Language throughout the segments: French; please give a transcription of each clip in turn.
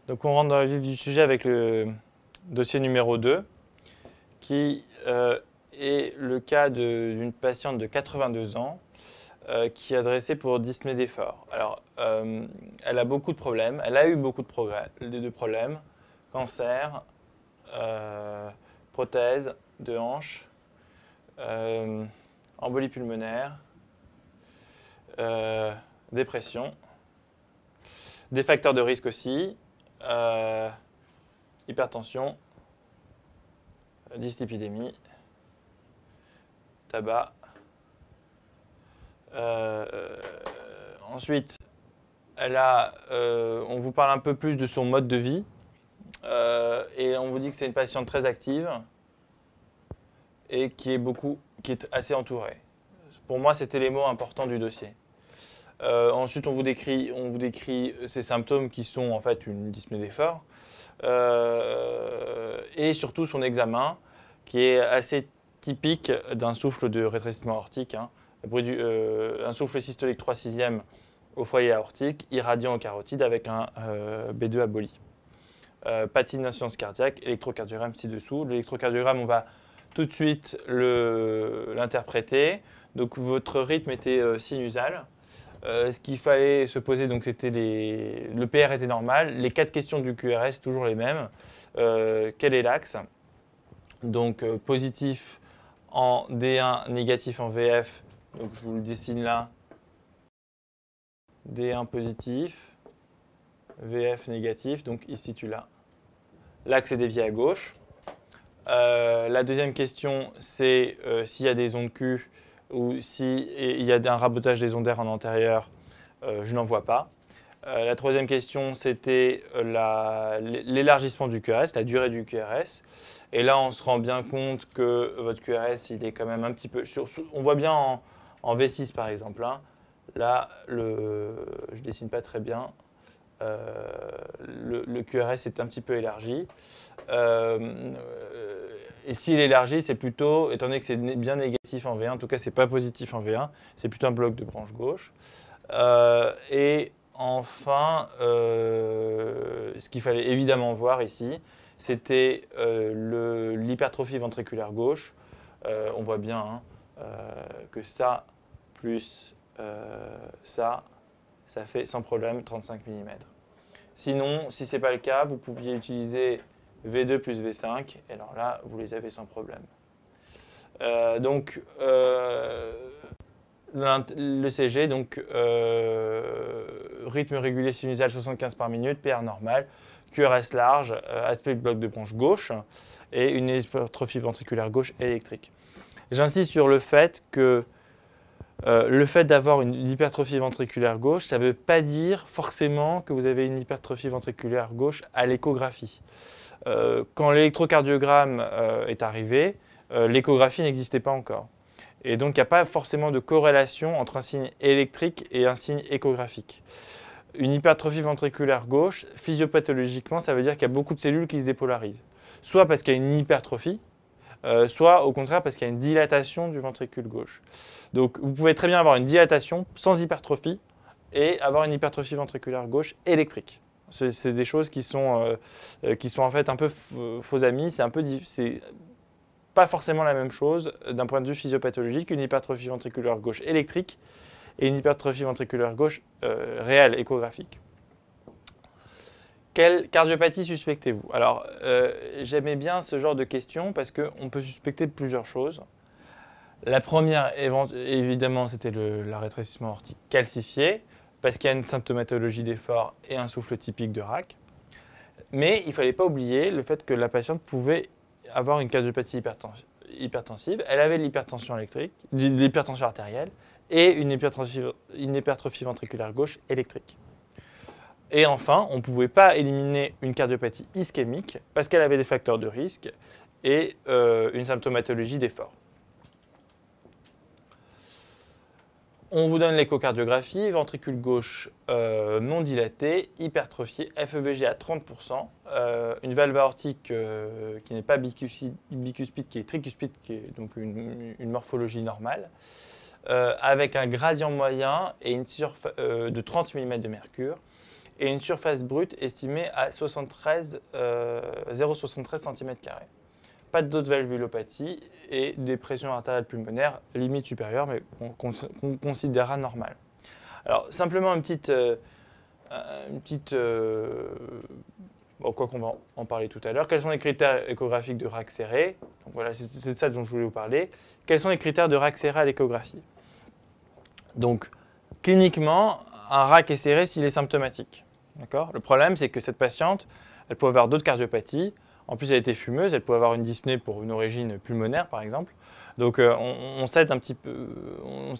Donc on rentre dans le vif du sujet avec le dossier numéro 2, qui est le cas d'une patiente de 82 ans qui est adressée pour dyspnée d'effort. Alors, elle a beaucoup de problèmes, elle a eu beaucoup de problèmes, cancer, prothèse de hanche, embolie pulmonaire, dépression, des facteurs de risque aussi, hypertension, dyslipidémie, tabac. Ensuite, on vous parle un peu plus de son mode de vie et on vous dit que c'est une patiente très active et qui est assez entourée. Pour moi, c'était les mots importants du dossier. Ensuite, on vous décrit ces symptômes qui sont en fait une dyspnée d'effort et surtout son examen qui est assez typique d'un souffle de rétrécissement aortique, hein. Un souffle systolique 3/6 au foyer aortique, irradiant au carotide avec un B2 abolie. Pas d'insuffisance cardiaque, électrocardiogramme ci-dessous. L'électrocardiogramme, on va tout de suite l'interpréter. Donc votre rythme était sinusal. Ce qu'il fallait se poser, donc c'était le PR était normal. Les 4 questions du QRS, toujours les mêmes. Quel est l'axe? Donc positif en D1, négatif en VF. Donc je vous le dessine là. D1 positif, VF négatif, donc il se situe là. L'axe est dévié à gauche. La deuxième question, c'est s'il y a des ondes Q ou s'il y a un rabotage des ondaires en antérieur, je n'en vois pas. La troisième question, c'était l'élargissement du QRS, la durée du QRS. Et là, on se rend bien compte que votre QRS, il est quand même un petit peu... on voit bien en V6, par exemple. Hein. Là, je ne dessine pas très bien. Le QRS est un petit peu élargi. Et s'il est élargi, c'est plutôt, étant donné que c'est bien négatif en V1, en tout cas, c'est pas positif en V1, c'est plutôt un bloc de branche gauche. Et enfin, ce qu'il fallait évidemment voir ici, c'était l'hypertrophie ventriculaire gauche. On voit bien hein, que ça plus ça fait sans problème 35 mm. Sinon, si ce n'est pas le cas, vous pouviez utiliser V2 plus V5, et alors là, vous les avez sans problème. Le CG, donc rythme régulier sinusal 75 par minute, PR normal, QRS large, aspect de bloc de branche gauche et une hypertrophie ventriculaire gauche électrique. J'insiste sur le fait que le fait d'avoir une hypertrophie ventriculaire gauche, ça ne veut pas dire forcément que vous avez une hypertrophie ventriculaire gauche à l'échographie. Quand l'électrocardiogramme est arrivé, l'échographie n'existait pas encore. Et donc, il n'y a pas forcément de corrélation entre un signe électrique et un signe échographique. Une hypertrophie ventriculaire gauche, physiopathologiquement, ça veut dire qu'il y a beaucoup de cellules qui se dépolarisent. Soit parce qu'il y a une hypertrophie, soit au contraire parce qu'il y a une dilatation du ventricule gauche. Donc vous pouvez très bien avoir une dilatation sans hypertrophie et avoir une hypertrophie ventriculaire gauche électrique. C'est des choses qui sont en fait un peu faux amis. C'est pas forcément la même chose d'un point de vue physiopathologique, une hypertrophie ventriculaire gauche électrique et une hypertrophie ventriculaire gauche réelle, échographique. Quelle cardiopathie suspectez-vous? Alors, j'aimais bien ce genre de questions parce qu'on peut suspecter de plusieurs choses. La première, évidemment, c'était le rétrécissement aortique calcifié, parce qu'il y a une symptomatologie d'effort et un souffle typique de RAC. Mais il ne fallait pas oublier le fait que la patiente pouvait avoir une cardiopathie hypertensive. Elle avait de l'hypertension artérielle et une hypertrophie ventriculaire gauche électrique. Et enfin, on ne pouvait pas éliminer une cardiopathie ischémique parce qu'elle avait des facteurs de risque et une symptomatologie d'effort. On vous donne l'échocardiographie, ventricule gauche non dilaté, hypertrophié, FEVG à 30%, une valve aortique qui n'est pas bicuspide, qui est tricuspide, qui est donc une morphologie normale, avec un gradient moyen et une de 30 mm de mercure, et une surface brute estimée à 0,73 cm². Pas d'autres valvulopathie et des pressions artérielles pulmonaires, limite supérieure, mais qu'on considérera normale. Alors, simplement une petite quoi qu'on va en parler tout à l'heure. Quels sont les critères échographiques de RAC serré? Donc voilà, c'est de ça dont je voulais vous parler. Quels sont les critères de RAC serré à l'échographie? Donc, cliniquement, un RAC est serré s'il est symptomatique. Le problème, c'est que cette patiente, elle peut avoir d'autres cardiopathies. En plus, elle était fumeuse, elle peut avoir une dyspnée pour une origine pulmonaire, par exemple. Donc, on s'est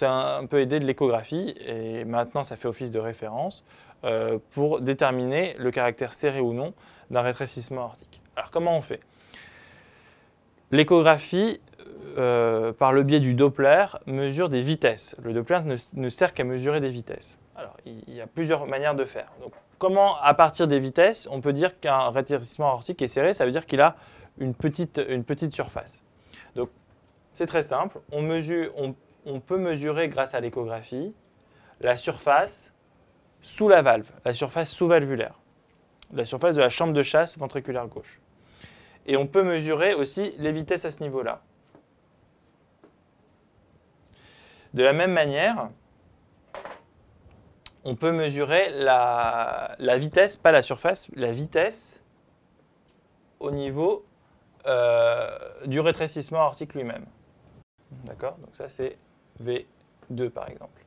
un peu aidé de l'échographie et maintenant, ça fait office de référence pour déterminer le caractère serré ou non d'un rétrécissement aortique. Alors, comment on fait? L'échographie, par le biais du Doppler, mesure des vitesses. Le Doppler ne sert qu'à mesurer des vitesses. Alors, il y a plusieurs manières de faire. Donc, comment, à partir des vitesses, on peut dire qu'un rétrécissement aortique est serré? Ça veut dire qu'il a une petite surface. Donc, c'est très simple. On peut mesurer, grâce à l'échographie, la surface sous la valve, la surface sous-valvulaire, la surface de la chambre de chasse ventriculaire gauche. Et on peut mesurer aussi les vitesses à ce niveau-là. De la même manière, on peut mesurer la vitesse, pas la surface, la vitesse au niveau du rétrécissement aortique lui-même. D'accord? Donc ça, c'est V2 par exemple.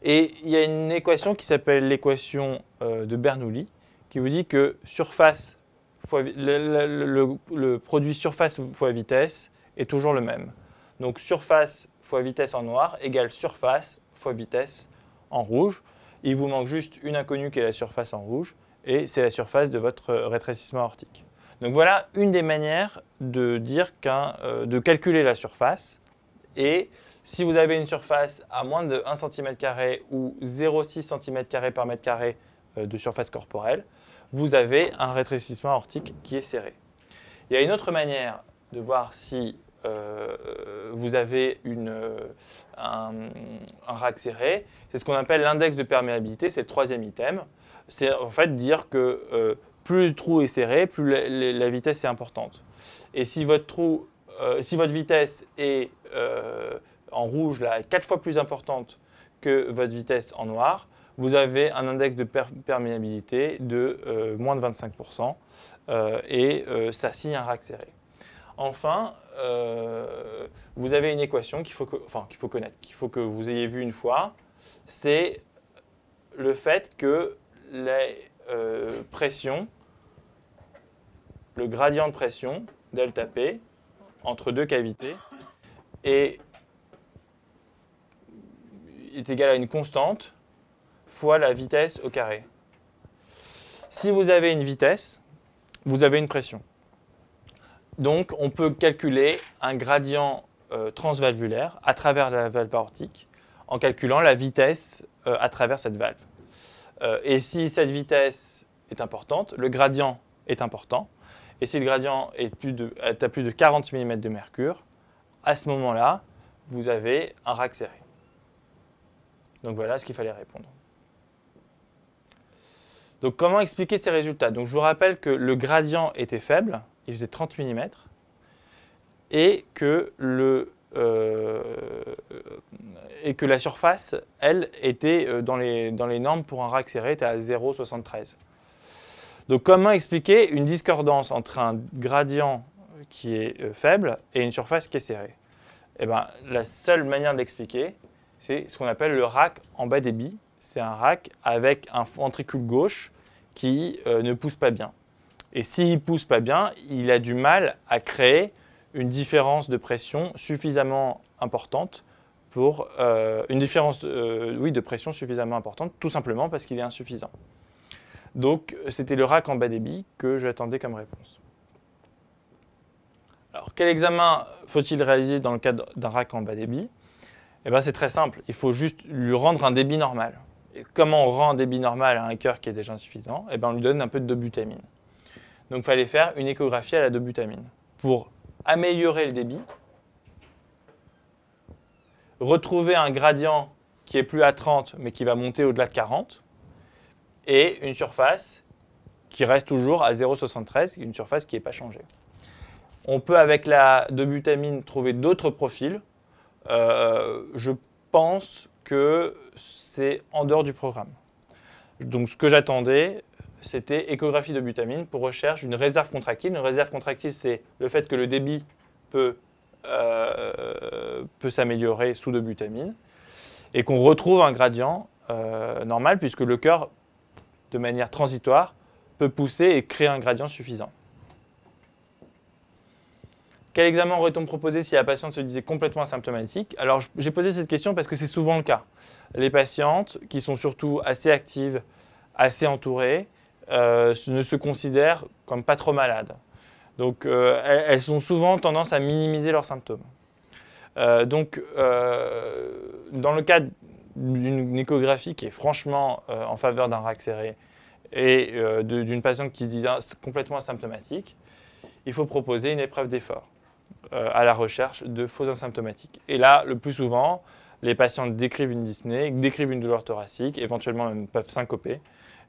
Et il y a une équation qui s'appelle l'équation de Bernoulli, qui vous dit que surface fois, le produit surface fois vitesse est toujours le même. Donc surface fois vitesse en noir égale surface fois vitesse en rouge. Il vous manque juste une inconnue qui est la surface en rouge, et c'est la surface de votre rétrécissement aortique. Donc voilà une des manières de dire de calculer la surface. Et si vous avez une surface à moins de 1 cm² ou 0,6 cm² par mètre carré de surface corporelle, vous avez un rétrécissement aortique qui est serré. Il y a une autre manière de voir si vous avez un RAC serré, c'est ce qu'on appelle l'index de perméabilité, c'est le troisième item. C'est en fait dire que plus le trou est serré, plus la vitesse est importante. Et si votre vitesse est en rouge, là, 4 fois plus importante que votre vitesse en noir, vous avez un index de perméabilité de moins de 25%, et ça signe un RAC serré. Enfin, vous avez une équation qu'il faut connaître, qu'il faut que vous ayez vue une fois. C'est le fait que les pressions, le gradient de pression, delta P, entre deux cavités, est égal à une constante fois la vitesse au carré. Si vous avez une vitesse, vous avez une pression. Donc, on peut calculer un gradient transvalvulaire à travers la valve aortique en calculant la vitesse à travers cette valve. Et si cette vitesse est importante, le gradient est important. Et si le gradient est à plus de 40 mm de mercure, à ce moment-là, vous avez un RAC serré. Donc voilà ce qu'il fallait répondre. Donc comment expliquer ces résultats? Donc je vous rappelle que le gradient était faible, il faisait 30 mm, et que la surface, elle, était dans les normes pour un RAC serré, était à 0,73. Donc comment expliquer une discordance entre un gradient qui est faible et une surface qui est serrée? Eh bien, la seule manière de l'expliquer, c'est ce qu'on appelle le RAC en bas débit. C'est un RAC avec un ventricule gauche qui ne pousse pas bien. Et s'il ne pousse pas bien, il a du mal à créer une différence de pression suffisamment importante pour de pression suffisamment importante, tout simplement parce qu'il est insuffisant. Donc, c'était le RAC en bas débit que j'attendais comme réponse. Alors, quel examen faut-il réaliser dans le cadre d'un RAC en bas débit? Eh bien, c'est très simple. Il faut juste lui rendre un débit normal. Et comment on rend un débit normal à un cœur qui est déjà insuffisant? Eh bien, on lui donne un peu de dobutamine. Donc, il fallait faire une échographie à la dobutamine pour améliorer le débit, retrouver un gradient qui est plus à 30 mais qui va monter au-delà de 40, et une surface qui reste toujours à 0,73, une surface qui n'est pas changée. On peut, avec la dobutamine, trouver d'autres profils. Je pense que c'est en dehors du programme. Donc, ce que j'attendais, c'était échographie de butamine pour recherche d'une réserve contractile. Une réserve contractile, c'est le fait que le débit peut s'améliorer sous dobutamine et qu'on retrouve un gradient normal puisque le cœur, de manière transitoire, peut pousser et créer un gradient suffisant. Quel examen aurait-on proposé si la patiente se disait complètement asymptomatique? Alors, j'ai posé cette question parce que c'est souvent le cas. Les patientes qui sont surtout assez actives, assez entourées, ne se considèrent comme pas trop malades. Donc, elles ont souvent tendance à minimiser leurs symptômes. Dans le cas d'une échographie qui est franchement en faveur d'un RAC serré et d'une patiente qui se dit complètement asymptomatique, il faut proposer une épreuve d'effort à la recherche de faux asymptomatiques. Et là, le plus souvent, les patientes décrivent une dyspnée, décrivent une douleur thoracique, éventuellement même peuvent syncoper,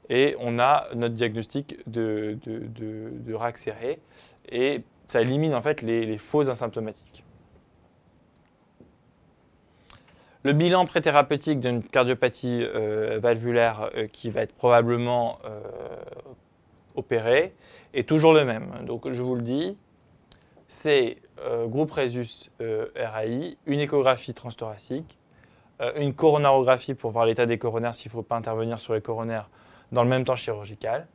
et on a notre diagnostic de RAC serré, et ça élimine en fait les faux asymptomatiques. Le bilan préthérapeutique d'une cardiopathie valvulaire qui va être probablement opérée est toujours le même. Donc je vous le dis, c'est groupe Rhesus RAI, une échographie transthoracique, une coronarographie pour voir l'état des coronaires s'il ne faut pas intervenir sur les coronaires dans le même temps chirurgical,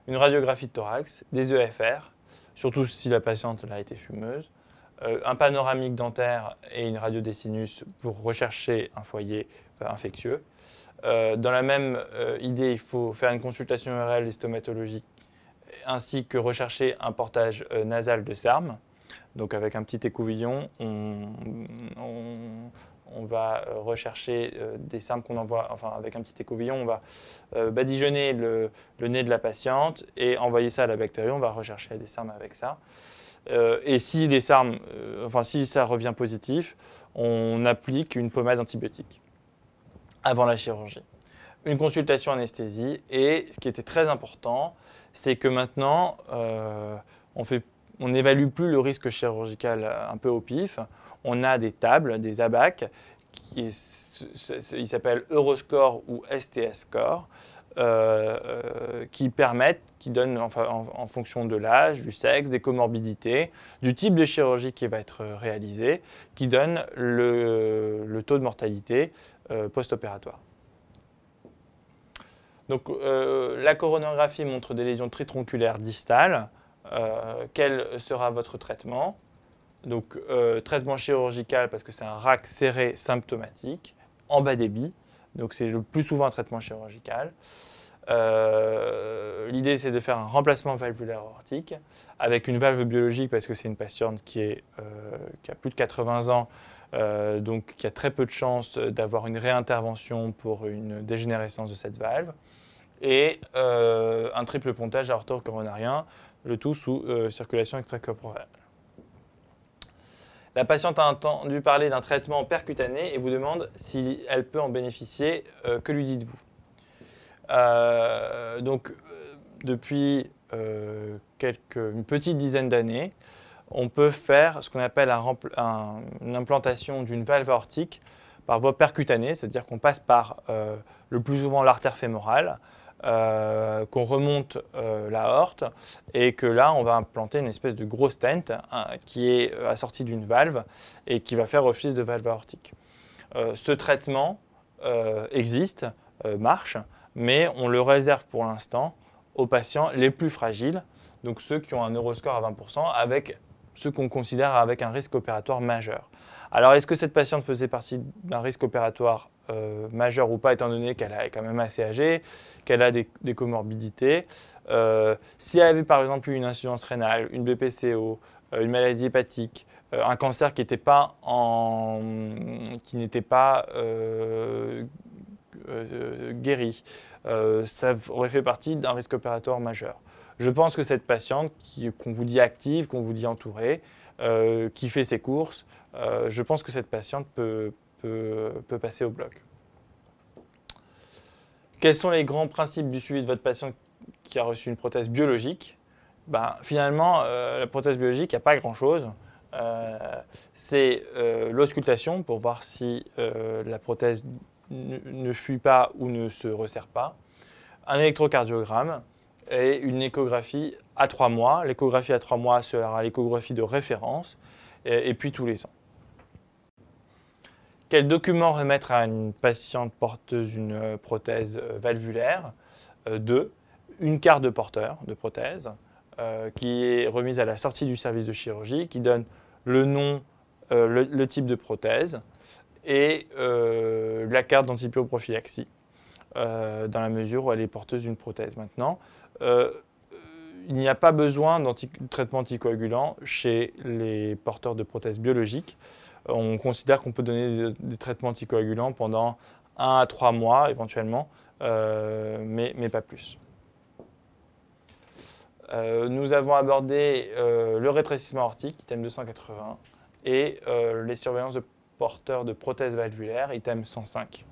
une radiographie de thorax, des EFR, surtout si la patiente a été fumeuse, un panoramique dentaire et une radio des sinus pour rechercher un foyer infectieux. Dans la même idée, il faut faire une consultation URL et stomatologique ainsi que rechercher un portage nasal de SARM. Donc avec un petit écouvillon, on va rechercher des SARM qu'on envoie, enfin avec un petit écouvillon, on va badigeonner le nez de la patiente et envoyer ça à la bactérie, on va rechercher des SARM avec ça. Et si les SARM, si ça revient positif, on applique une pommade antibiotique avant la chirurgie. Une consultation anesthésie et ce qui était très important, c'est que maintenant, on n'évalue plus le risque chirurgical un peu au pif. On a des tables, des ABAC, ils s'appellent Euroscore ou STS Score, qui permettent, qui donnent en fonction de l'âge, du sexe, des comorbidités, du type de chirurgie qui va être réalisée, qui donnent le taux de mortalité post-opératoire. Donc la coronographie montre des lésions tritronculaires distales. Quel sera votre traitement? Donc traitement chirurgical parce que c'est un RAC serré symptomatique, en bas débit. Donc c'est le plus souvent un traitement chirurgical. L'idée c'est de faire un remplacement valvulaire aortique avec une valve biologique parce que c'est une patiente qui a plus de 80 ans, donc qui a très peu de chances d'avoir une réintervention pour une dégénérescence de cette valve. Et un triple pontage aorto-coronarien, le tout sous circulation extracorporelle. La patiente a entendu parler d'un traitement percutané et vous demande si elle peut en bénéficier. Que lui dites-vous? Depuis une petite dizaine d'années, on peut faire ce qu'on appelle une implantation d'une valve aortique par voie percutanée, c'est-à-dire qu'on passe par le plus souvent l'artère fémorale, qu'on remonte l'aorte et que là, on va implanter une espèce de gros stent qui est assorti d'une valve et qui va faire office de valve aortique. Ce traitement existe, marche, mais on le réserve pour l'instant aux patients les plus fragiles, donc ceux qui ont un Euroscore à 20%, avec ceux qu'on considère avec un risque opératoire majeur. Alors, est-ce que cette patiente faisait partie d'un risque opératoire majeur ou pas, étant donné qu'elle est quand même assez âgée, qu'elle a des comorbidités? Si elle avait par exemple eu une insuffisance rénale, une BPCO, une maladie hépatique, un cancer qui n'était pas guéri, ça aurait fait partie d'un risque opératoire majeur. Je pense que cette patiente qu'on vous dit active, qu'on vous dit entourée, qui fait ses courses, je pense que cette patiente peut passer au bloc. Quels sont les grands principes du suivi de votre patient qui a reçu une prothèse biologique? Finalement, la prothèse biologique, il n'y a pas grand-chose. C'est l'auscultation pour voir si la prothèse ne fuit pas ou ne se resserre pas, un électrocardiogramme et une échographie à 3 mois. L'échographie à 3 mois sera l'échographie de référence et puis tous les ans. Quels documents remettre à une patiente porteuse d'une prothèse valvulaire? 2. Une carte de porteur de prothèse qui est remise à la sortie du service de chirurgie, qui donne le nom, le type de prothèse et la carte d'antibio-prophylaxie dans la mesure où elle est porteuse d'une prothèse. Maintenant, il n'y a pas besoin de traitement anticoagulant chez les porteurs de prothèses biologiques. On considère qu'on peut donner des traitements anticoagulants pendant 1 à 3 mois éventuellement, mais pas plus. Nous avons abordé le rétrécissement aortique, item 280, et les surveillances de porteurs de prothèses valvulaires, item 105.